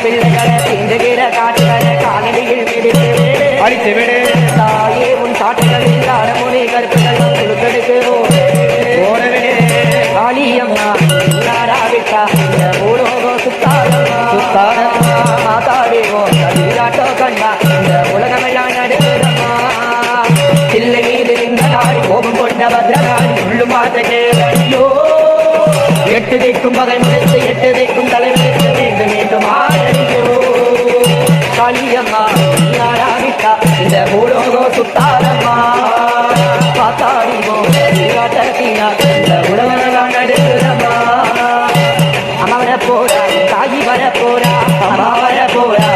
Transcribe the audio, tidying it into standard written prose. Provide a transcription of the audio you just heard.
பிள்ளைகளை தீண்டுகிற காட்டுகளை காலடியில் பிடித்து அடித்து விடு தாயே உன் காட்டுகளில் அரமுனை கருப்புகள் கொடுக்கெடுக்கிறோம் ஓடவிடு காளியம்மா யாராவிட்டா இந்த பூலோகம் சுத்தாரம்மா சுத்தாரம்மா மாதாடிவோம் விளையாட்டோ கண்டா இந்த உலகமெல்லாம் நடுகிறம்மா தில்லை மீது நின்ற நாள் கோபம் கொண்ட பத்ரகாளி உள்ளும் பார்த்துட்டு ஐயோ எட்டு தைக்கும் பகை முடித்து எட்டு தைக்கும் தலைமுறைக்கு மீண்டும் மீண்டும் ஆடறியோ காளியம்மா யாராவிட்டா இந்த பூலோகம் சுத்தாரம்மா மாதாடிவோம் விளையாட்டத்தினா இந்த உலகமெல்லாம் நடுகிறம்மா அம்மா வர போறா தாயி வர போறா அம்மா வர போறா